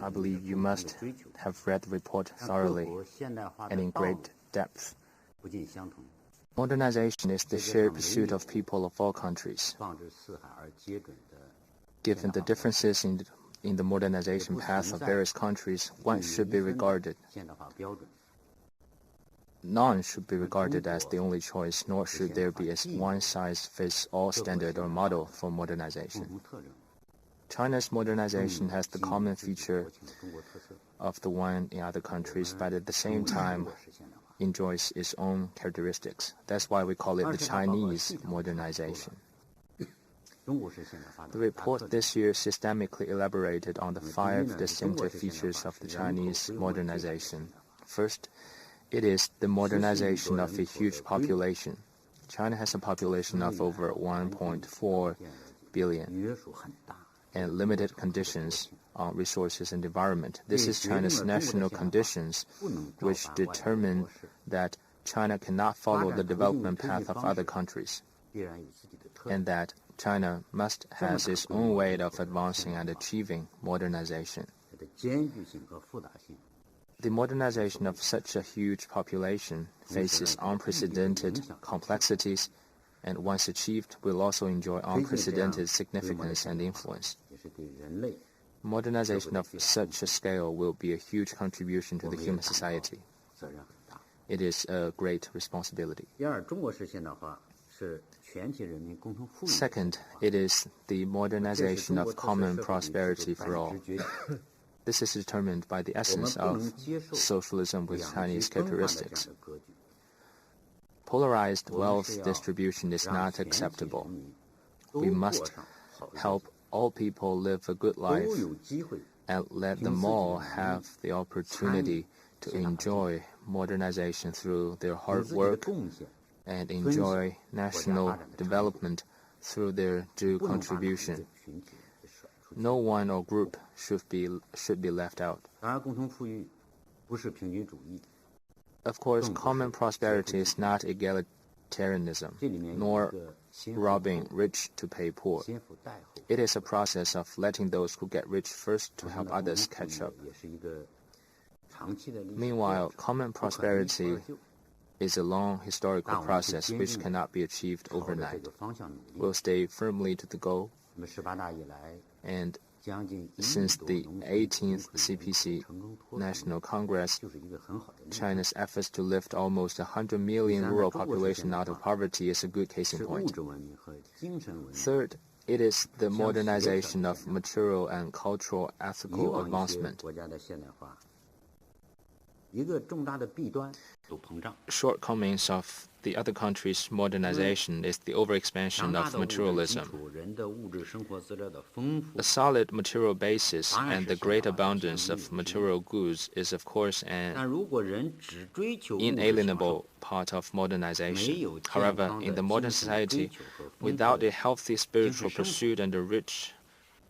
I believe you must have read the report thoroughly and in great depth. Modernization is the shared pursuit of people of all countries. Given the differences in the modernization path of various countries, none should be regarded as the only choice, nor should there be a one-size-fits-all standard or model for modernization. China's modernization has the common feature of the one in other countries, but at the same time enjoys its own characteristics. That's why we call it the Chinese modernization. The report this year systemically elaborated on the 5 distinctive features of the Chinese modernization. First, it is the modernization of a huge population. China has a population of over 1.4 billion and limited conditions on resources and environment. This is China's national conditions, which determine that China cannot follow the development path of other countries, and that China must have its own way of advancing and achieving modernization. The modernization of such a huge population faces unprecedented complexities, and once achieved, will also enjoy unprecedented significance and influence. Modernization of such a scale will be a huge contribution to the human society. It is a great responsibility. Second, it is the modernization of common prosperity for all. This is determined by the essence of socialism with Chinese characteristics. Polarized wealth distribution is not acceptable. We must help all people live a good life and let them all have the opportunity to enjoy modernization through their hard work and enjoy national development through their due contribution. No one or group should be left out. Of course, common prosperity is not egalitarianism, nor robbing rich to pay poor. It is a process of letting those who get rich first to help others catch up. Meanwhile, common prosperity is a long historical process which cannot be achieved overnight. We'll stay firmly to the goal, and since the 18th CPC National Congress, China's efforts to lift almost 100 million rural population out of poverty is a good case in point. Third, it is the modernization of material and cultural ethical advancement. Shortcomings of the other countries' modernization is the overexpansion of materialism. A solid material basis and the great abundance of material goods is, of course, an inalienable part of modernization. However, in the modern society, without a healthy spiritual pursuit and a rich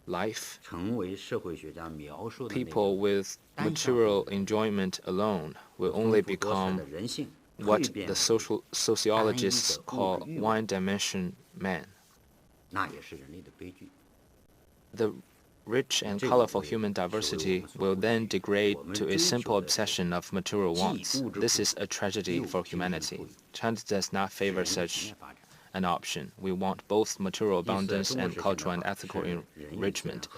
life, people with material enjoyment alone will only become what the sociologists call one-dimension man. The rich and colorful human diversity will then degrade to a simple obsession of material wants. This is a tragedy for humanity. China does not favor such an option. We want both material abundance and cultural and ethical enrichment,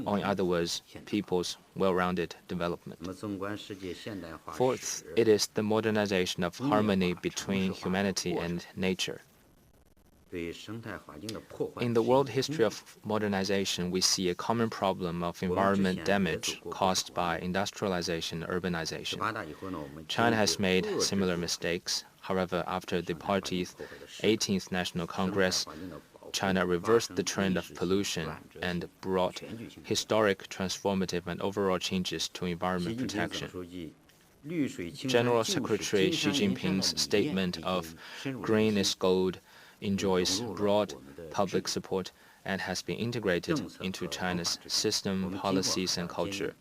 or in other words, people's well-rounded development. Fourth, it is the modernization of harmony between humanity and nature. In the world history of modernization, we see a common problem of environment damage caused by industrialization and urbanization. China has made similar mistakes. However, after the party's 18th National Congress, China reversed the trend of pollution and brought historic, transformative, and overall changes to environment protection. General Secretary Xi Jinping's statement of "green is gold" enjoys broad public support and has been integrated into China's system, policies, and culture.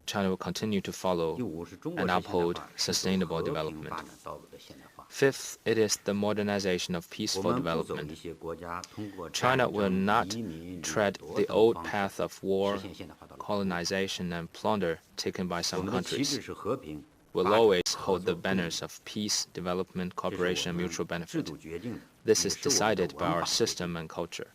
China will continue to follow and uphold sustainable development. Fifth, it is the modernization of peaceful development. China will not tread the old path of war, colonization, and plunder taken by some countries. Will always hold the banners of peace, development, cooperation, and mutual benefit. This is decided by our system and culture.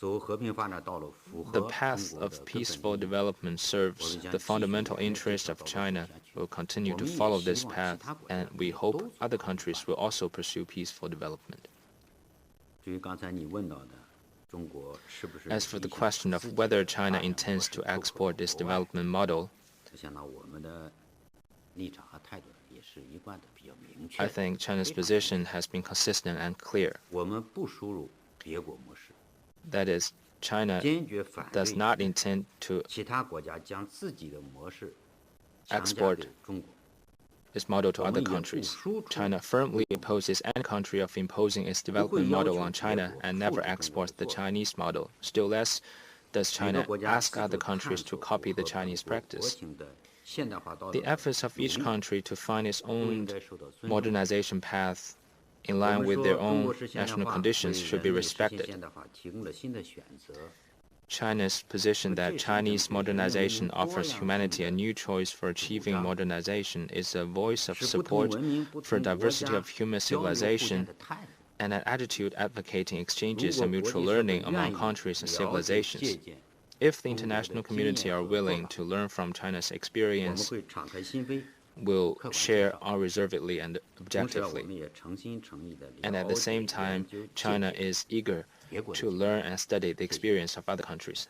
The path of peaceful development serves the fundamental interest of China. Will continue to follow this path, and we hope other countries will also pursue peaceful development. As for the question of whether China intends to export this development model, I think China's position has been consistent and clear. That is, China does not intend to export its model to other countries. China firmly opposes any country of imposing its development model on China and never exports the Chinese model. Still less does China ask other countries to copy the Chinese practice. The efforts of each country to find its own modernization path in line with their own national conditions should be respected. China's position that Chinese modernization offers humanity a new choice for achieving modernization is a voice of support for diversity of human civilization and an attitude advocating exchanges and mutual learning among countries and civilizations. If the international community are willing to learn from China's experience, will share unreservedly and objectively. And at the same time, China is eager to learn and study the experience of other countries.